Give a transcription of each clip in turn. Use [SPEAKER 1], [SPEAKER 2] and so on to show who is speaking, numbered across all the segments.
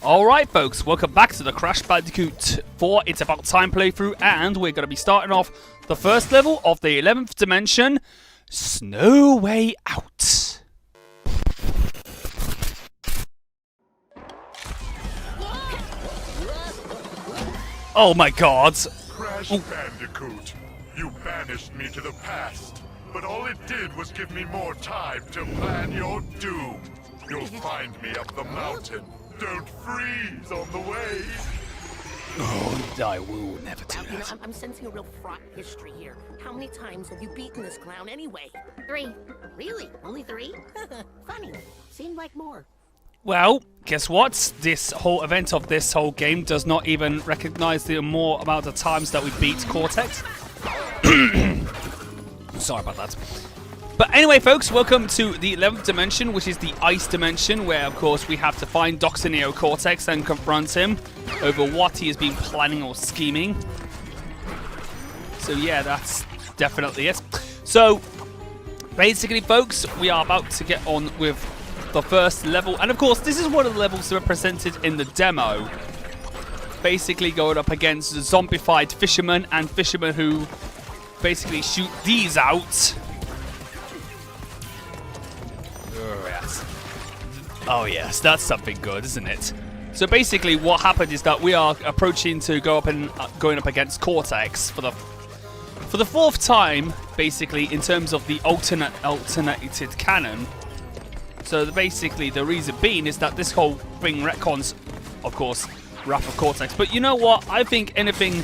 [SPEAKER 1] Alright folks, welcome back to the Crash Bandicoot 4 It's About Time playthrough, and we're going to be starting off the first level of the 11th dimension, Snow Way Out. Oh my god.
[SPEAKER 2] Crash Bandicoot, you banished me to the past, but all it did was give me more time to plan your doom. You'll find me up the mountain. Don't freeze on the way.
[SPEAKER 1] Oh, I will never do
[SPEAKER 3] You know,
[SPEAKER 1] that.
[SPEAKER 3] I'm sensing a real fraught history here. How many times have you beaten this clown anyway? 3. Really? Only 3? Funny. Seemed like more.
[SPEAKER 1] Well, guess what? This whole event of this whole game does not even recognize the more amount of times that we beat Cortex. Sorry about that. But anyway, folks, welcome to the 11th dimension, which is the ice dimension, where, of course, we have to find Dr. Neo Cortex and confront him over what he has been planning or scheming. So, yeah, that's definitely it. So, basically, folks, we are about to get on with the first level. And, of course, this is one of the levels represented in the demo. Basically going up against zombified fishermen and fishermen who basically shoot these out. Oh yes, that's something good, isn't it? So basically what happened is that we are approaching to go up and going up against Cortex for the 4th time, basically, in terms of the alternated canon. So basically the reason being is that this whole thing retcons, of course, Wrath of Cortex. But you know what? I think anything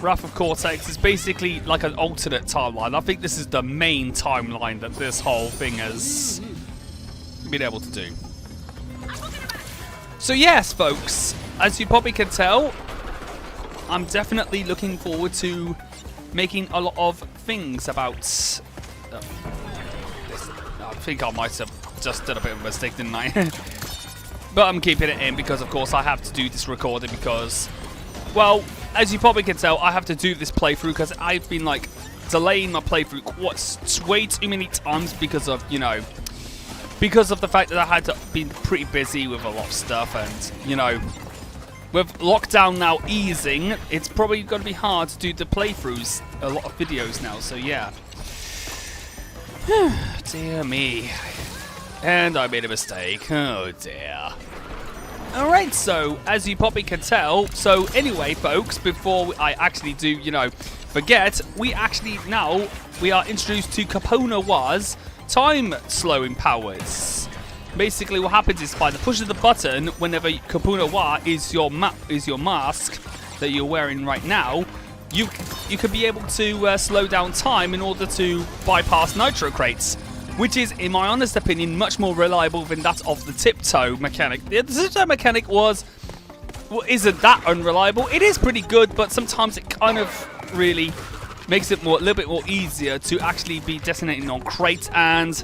[SPEAKER 1] Wrath of Cortex is basically like an alternate timeline. I think this is the main timeline that this whole thing has been able to do. So yes, folks, as you probably can tell, I'm definitely looking forward to making a lot of things about this. I think I might have just done a bit of a mistake, didn't I? But I'm keeping it in because, of course, I have to do this recording because, well, as you probably can tell, I have to do this playthrough because I've been, like, delaying my playthrough way too many times because of, you know, because of the fact that I had to be pretty busy with a lot of stuff, and, you know, with lockdown now easing, it's probably going to be hard to do the playthroughs, a lot of videos now, so yeah. Dear me. And I made a mistake. Oh dear. Alright, so, as you probably can tell, so anyway, folks, before I actually do, you know, forget, we are introduced to Coco and Lani-Loni's time slowing powers. Basically what happens is by the push of the button, whenever Coco and Lani-Loni is your mask that you're wearing right now, you could be able to slow down time in order to bypass nitro crates, which is, in my honest opinion, much more reliable than that of the tiptoe mechanic. The tiptoe mechanic isn't that unreliable. It is pretty good, but sometimes it kind of really makes it a little bit more easier to actually be detonating on crate, and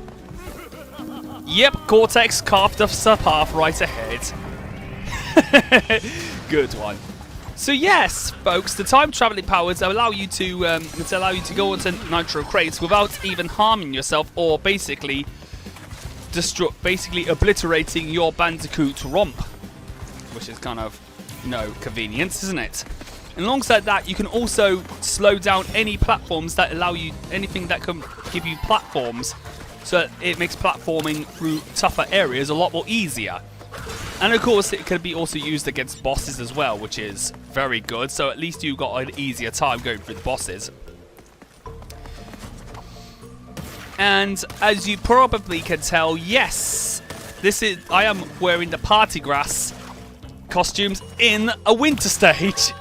[SPEAKER 1] yep, Cortex carved us a path right ahead. Good one. So yes, folks, the time traveling powers allow you to go onto nitro crates without even harming yourself, or basically obliterating your Bandicoot romp, which is kind of, you know, convenience, isn't it? And alongside that, you can also slow down any platforms that allow you, anything that can give you platforms, so that it makes platforming through tougher areas a lot more easier. And of course, it can be also used against bosses as well, which is very good, so at least you got an easier time going through the bosses. And as you probably can tell, yes, I am wearing the party grass costumes in a winter stage.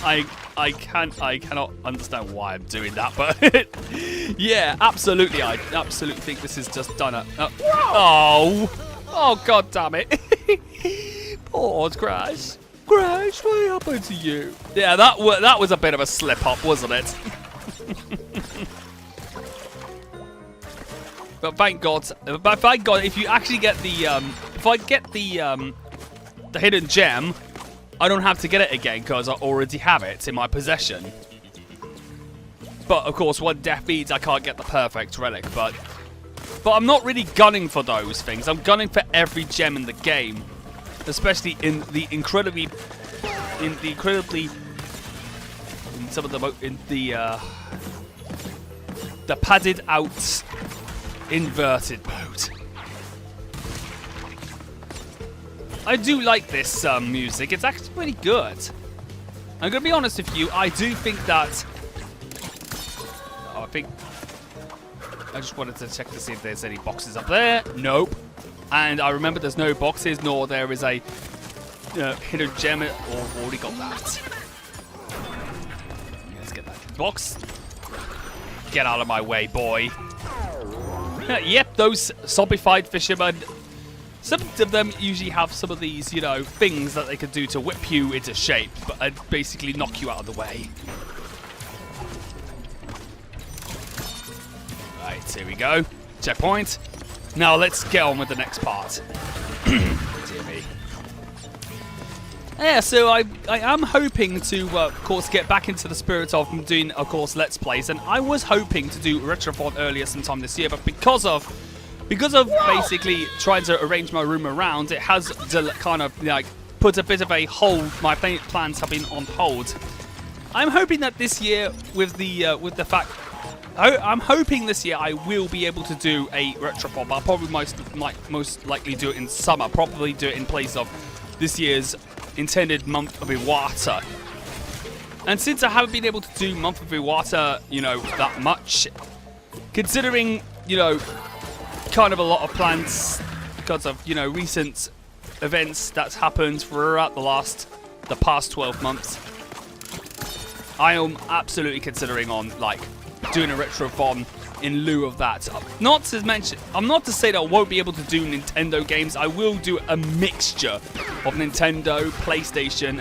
[SPEAKER 1] I cannot understand why I'm doing that, but yeah, absolutely, I absolutely think this is just done. Oh, god damn it! Poor Crash. Crash, what happened to you? Yeah, that was a bit of a slip up, wasn't it? But thank God, if you actually get the if I get the hidden gem, I don't have to get it again because I already have it in my possession. But of course, when death beats, I can't get the perfect relic. But I'm not really gunning for those things. I'm gunning for every gem in the game. especially in the incredibly, the padded out inverted mode. I do like this music. It's actually pretty good. I'm gonna be honest with you. I do think that. Oh, I just wanted to check to see if there's any boxes up there. Nope. And I remember there's no boxes, nor there is a hidden gem. Oh, already got that. Let's get that box. Get out of my way, boy. Yep, those zombified fishermen. Some of them usually have some of these, you know, things that they can do to whip you into shape, but basically knock you out of the way. Right, here we go. Checkpoint. Now let's get on with the next part. Dear me. Yeah, so I am hoping to, of course, get back into the spirit of doing, of course, Let's Plays, and I was hoping to do Retrophon earlier sometime this year, but because of basically trying to arrange my room around, it has kind of like put a bit of a hold. My plans have been on hold. I'm hoping that this year, with the fact, I'm hoping this year I will be able to do a Retrophon. But I'll probably most likely do it in summer. Probably do it in place of this year's intended month of Iwata. And since I haven't been able to do month of Iwata, you know, that much, considering, you know, kind of a lot of plans because of, you know, recent events that's happened throughout the past 12 months, I am absolutely considering on like doing a Retrophon in lieu of that. Not to mention, I'm not to say that I won't be able to do Nintendo games. I will do a mixture of Nintendo, PlayStation,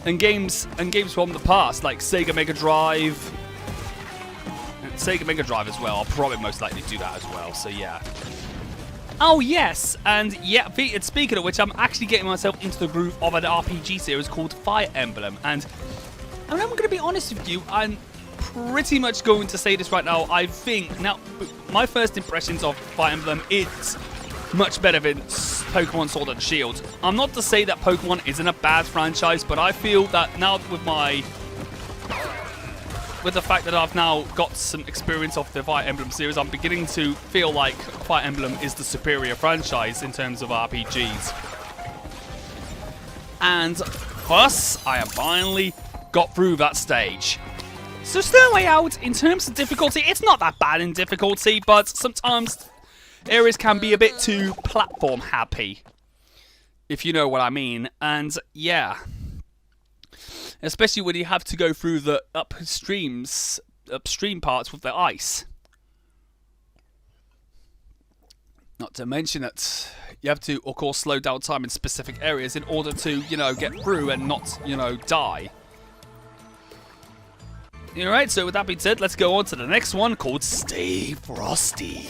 [SPEAKER 1] and games from the past, like Sega Mega Drive. Sega Mega Drive as well. I'll probably most likely do that as well, so yeah. Oh yes, and yeah, speaking of which, I'm actually getting myself into the groove of an RPG series called Fire Emblem, and I'm going to be honest with you, I'm pretty much going to say this right now. I think, now, my first impressions of Fire Emblem is much better than Pokemon Sword and Shield. I'm not to say that Pokemon isn't a bad franchise, but I feel that now with the fact that I've now got some experience of the Fire Emblem series, I'm beginning to feel like Fire Emblem is the superior franchise in terms of RPGs. And plus, I have finally got through that stage. So still way out, in terms of difficulty, it's not that bad in difficulty, but sometimes areas can be a bit too platform happy, if you know what I mean. And yeah, especially when you have to go through the upstream parts with the ice. Not to mention that you have to, of course, slow down time in specific areas in order to, you know, get through and not, you know, die. Alright, so with that being said, let's go on to the next one called Stay Frosty.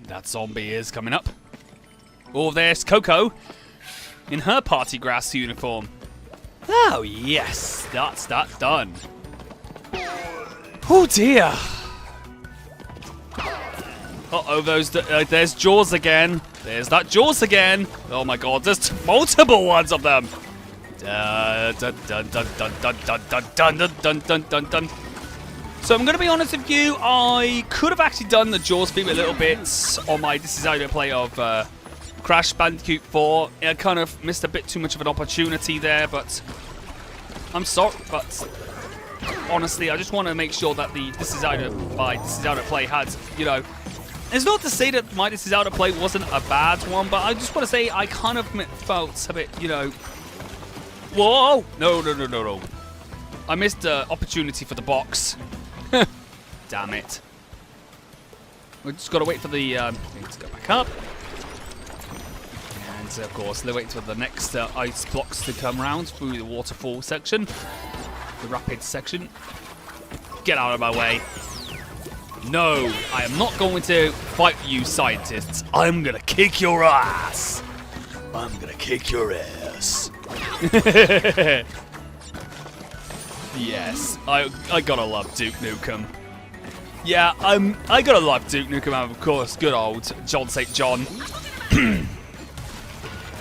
[SPEAKER 1] That zombie is coming up. Oh, there's Coco in her party grass uniform. Oh, yes, that's that done. Oh, dear. Uh-oh, there's Jaws again. There's that Jaws again. Oh, my God, there's multiple ones of them. Dun, dun, dun, dun, dun, dun, dun, dun, dun, dun, dun, dun, dun. So I'm going to be honest with you, I could have actually done the Jaws theme a little bit on my This Is How You Play of Crash Bandicoot 4. I kind of missed a bit too much of an opportunity there, but I'm sorry. But honestly, I just want to make sure that the This Is How to Play had, you know, it's not to say that my This Is How to Play wasn't a bad one, but I just want to say I kind of felt a bit, you know, whoa, no. I missed the opportunity for the box. Damn it. We've just got to wait for the thing to go back up. And of course, they're waiting for the next ice blocks to come round through the waterfall section. The rapid section. Get out of my way. No, I am not going to fight you scientists. I'm going to kick your ass. I'm going to kick your ass. Yes, I gotta love Duke Nukem. Yeah, I gotta love Duke Nukem, of course. Good old John St. John.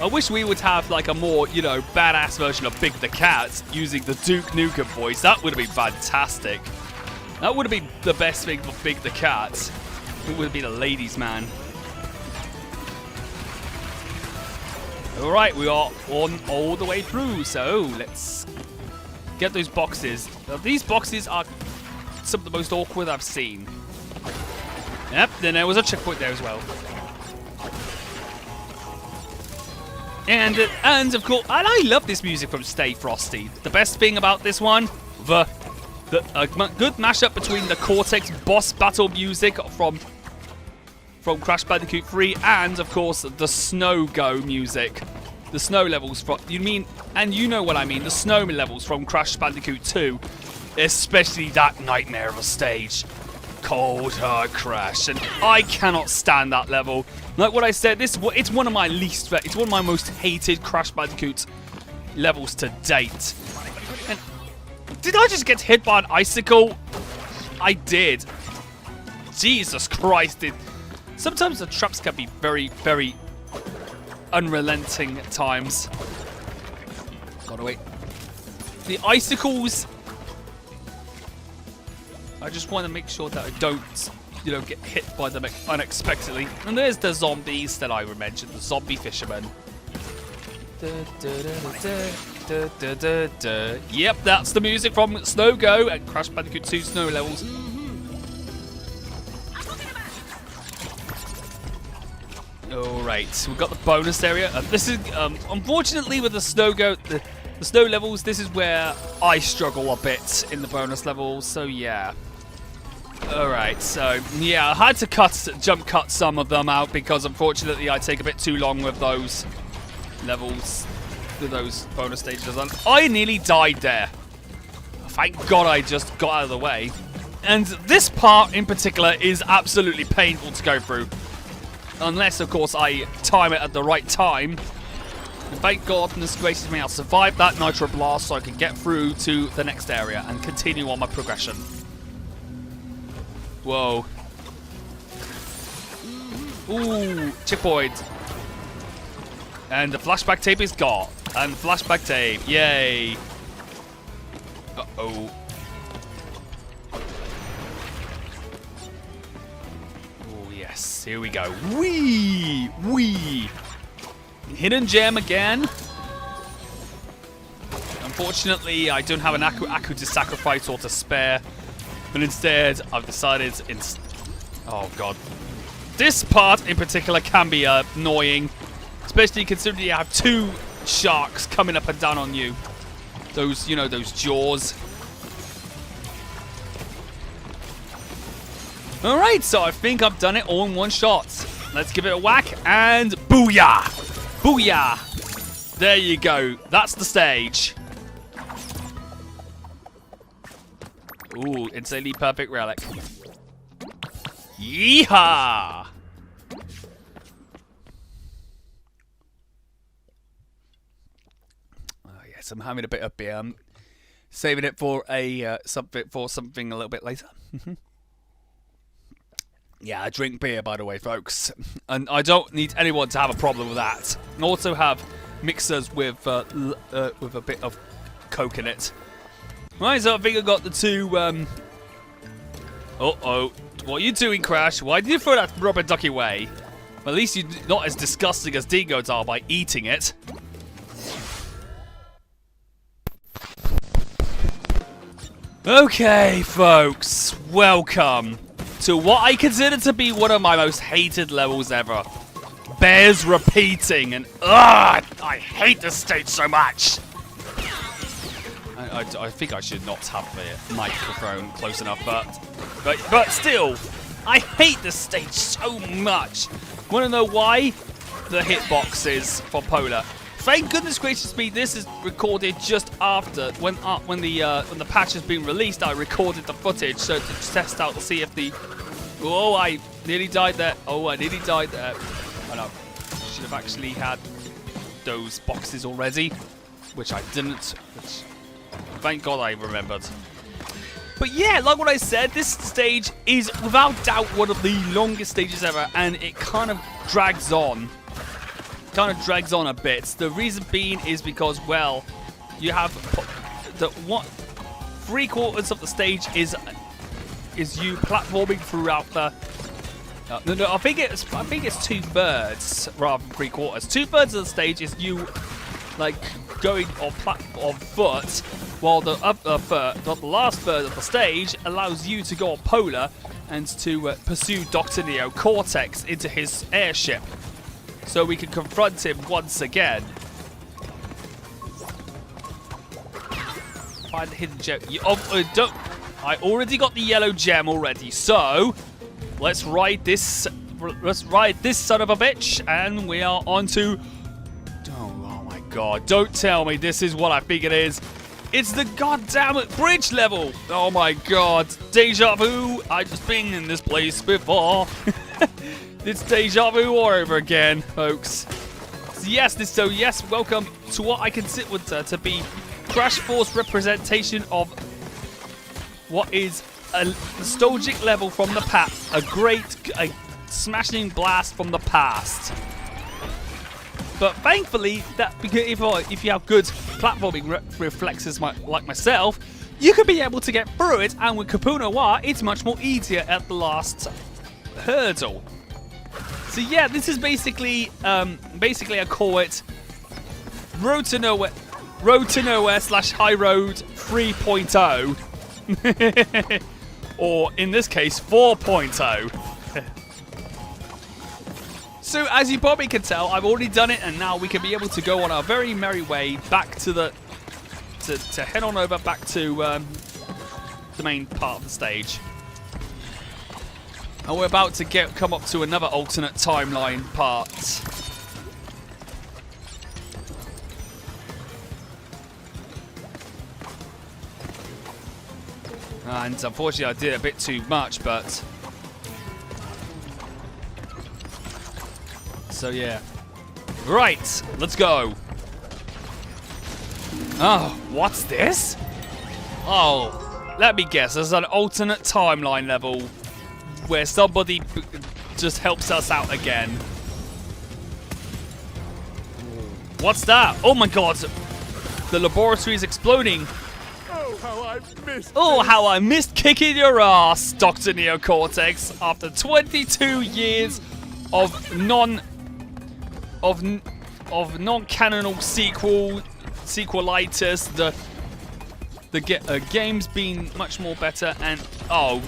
[SPEAKER 1] I wish we would have like a more, you know, badass version of Big the Cat using the Duke Nukem voice. That would have been fantastic. That would have been the best thing for Big the Cat. It would have been a ladies' man. Alright, we are on all the way through, so let's get those boxes. Now, these boxes are some of the most awkward I've seen. Yep, then there was a checkpoint there as well. And of course, and I love this music from Stay Frosty. The best thing about this one, a good mashup between the Cortex boss battle music from Crash Bandicoot 3 and, of course, the Snow Go music. The snow levels from, you know what I mean, the snow levels from Crash Bandicoot 2. Especially that nightmare of a stage. Cold Hard Crash. And I cannot stand that level. Like what I said, it's one of my it's one of my most hated Crash Bandicoot levels to date. And did I just get hit by an icicle? I did. Jesus Christ. Sometimes the traps can be very, very unrelenting at times. Gotta wait. The icicles, I just want to make sure that I don't, you know, get hit by them unexpectedly. And there's the zombies that I mentioned, the zombie fishermen. Yep, that's the music from Snow Go and Crash Bandicoot 2 Snow Levels. Alright, we've got the bonus area. This is, unfortunately with the Snow Go, the snow levels, this is where I struggle a bit in the bonus levels, so yeah. Alright, so yeah, I had to jump cut some of them out because unfortunately I take a bit too long with those levels, with those bonus stages. And I nearly died there. Thank God I just got out of the way. And this part in particular is absolutely painful to go through. Unless, of course, I time it at the right time. And thank goodness gracious me, I'll survive that Nitro Blast so I can get through to the next area and continue on my progression. Whoa. Ooh, checkpoint. And the flashback tape is gone. And flashback tape, yay. Uh-oh. Oh, yes, here we go. Wee! Wee! Hidden gem again. Unfortunately, I don't have an Aku to sacrifice or to spare. But instead, I've decided... Oh, God. This part, in particular, can be annoying. Especially considering you have two sharks coming up and down on you. Those, you know, those jaws. Alright, so I think I've done it all in one shot. Let's give it a whack, and booyah! Booyah! There you go. That's the stage. Ooh, insanely perfect relic. Yeehaw! Oh yes, I'm having a bit of beer. I'm saving it for a something a little bit later. Yeah, I drink beer, by the way, folks, and I don't need anyone to have a problem with that. I also have mixers with a bit of Coke in it. Right, so I think I got the two, Uh-oh. What are you doing, Crash? Why did you throw that rubber ducky away? Well, at least you're not as disgusting as dingoes are by eating it. Okay, folks. Welcome to what I consider to be one of my most hated levels ever. Bears repeating, and ugh, I hate this stage so much. I think I should not have the microphone close enough, but still, I hate this stage so much. Want to know why? The hitboxes for Polar. Thank goodness gracious me, this is recorded just after when the patch has been released. I recorded the footage so to test out to see if the. Oh, I nearly died there. Oh, I nearly died there. I know. Should have actually had those boxes already, which I didn't. Which, thank God I remembered. But yeah, like what I said, this stage is without doubt one of the longest stages ever, and it kind of drags on. A bit. The reason being is because, well, you have the 3/4 of the stage is you platforming throughout the. No, I think it's 2/3 rather than 3/4. 2/3 of the stage is you like going on foot, while the last third of the stage allows you to go on polar and to pursue Dr. Neo Cortex into his airship, so we can confront him once again. Find the hidden gem. I already got the yellow gem already, so let's ride this son of a bitch, and we are on to. Oh my god! Don't tell me this is what I think it is. It's the goddamn bridge level. Oh my god! Deja vu. I've just been in this place before. It's deja vu all over again, folks. So yes, welcome to what I consider to be Crash 4's representation of what is a nostalgic level from the past, a smashing blast from the past. But thankfully, if you have good platforming reflexes like myself, you can be able to get through it. And with Coco Noir, it's much more easier at the last hurdle. So yeah, this is basically I call it Road to Nowhere / High Road 3.0. Or in this case 4.0. So as you probably can tell, I've already done it, and now we can be able to go on our very merry way back to the to head on over back to the main part of the stage. And we're about to come up to another alternate timeline part. And unfortunately I did a bit too much, but... So yeah. Right, let's go. Oh, what's this? Oh, let me guess, there's an alternate timeline level where somebody just helps us out again. What's that? Oh my god, the laboratory is exploding. Oh, how I missed kicking your ass, Dr. Neo Cortex, after 22 years of non-canonical sequelitis. The game's been much more better, and I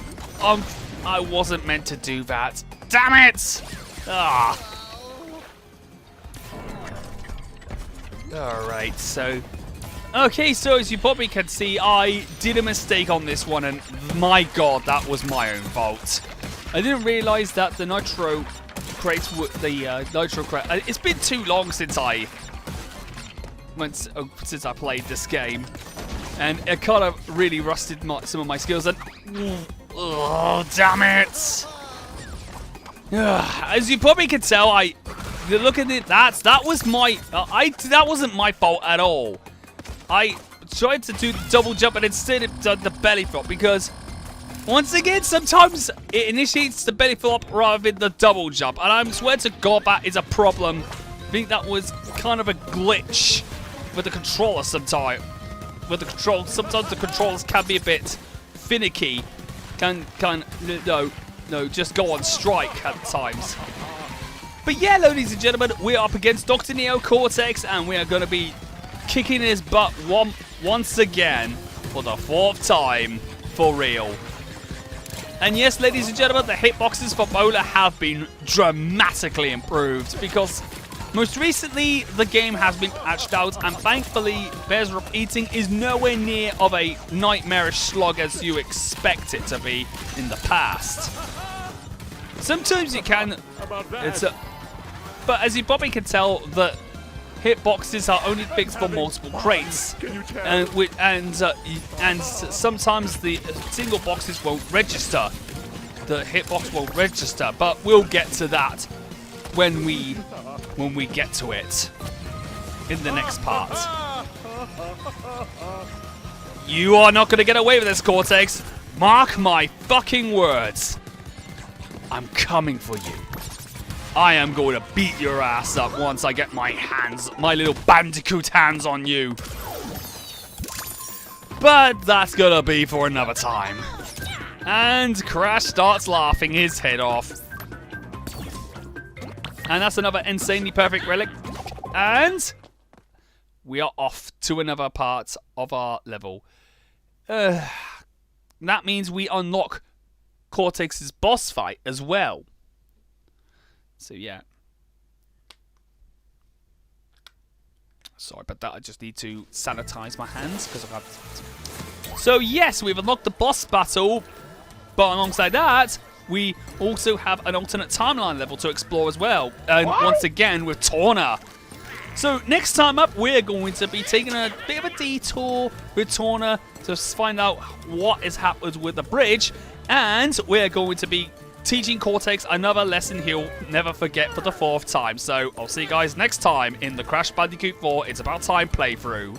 [SPEAKER 1] wasn't meant to do that. Damn it! Ah. Alright, so... Okay, so as you probably can see, I did a mistake on this one, and my god, that was my own fault. I didn't realise that the nitro crates it's been too long since I played this game, and it kind of really rusted some of my skills. And oh, damn it! As you probably can tell, look at it. That wasn't my fault at all. I tried to do the double jump and instead it done the belly flop, because once again sometimes it initiates the belly flop rather than the double jump, and I swear to god that is a problem. I think that was kind of a glitch with the controller sometimes. Sometimes the controllers can be a bit finicky. No, just go on strike at times. But yeah, ladies and gentlemen, we're up against Dr. Neo Cortex, and we are going to be kicking his butt once again for the 4th time for real. And yes, ladies and gentlemen, the hitboxes for Bola have been dramatically improved, because most recently the game has been patched out, and thankfully Bears Rock Eating is nowhere near of a nightmarish slog as you expect it to be in the past. Sometimes you can, but as you probably can tell, the hitboxes are only fixed for multiple crates, and sometimes the single boxes won't register. The hitbox won't register, but we'll get to that when we get to it in the next part. You are not going to get away with this, Cortex. Mark my fucking words. I'm coming for you. I am going to beat your ass up once I get my little Bandicoot hands on you. But that's gonna be for another time. And Crash starts laughing his head off. And that's another insanely perfect relic. And we are off to another part of our level. That means we unlock Cortex's boss fight as well. So yeah. Sorry about that. I just need to sanitize my hands because I've had. So yes, we've unlocked the boss battle, but alongside that, we also have an alternate timeline level to explore as well. And once again with Torna. So next time up, we're going to be taking a bit of a detour with Torna to find out what has happened with the bridge, and we're going to be teaching Cortex another lesson he'll never forget for the 4th time. So I'll see you guys next time in the Crash Bandicoot 4 It's About Time playthrough.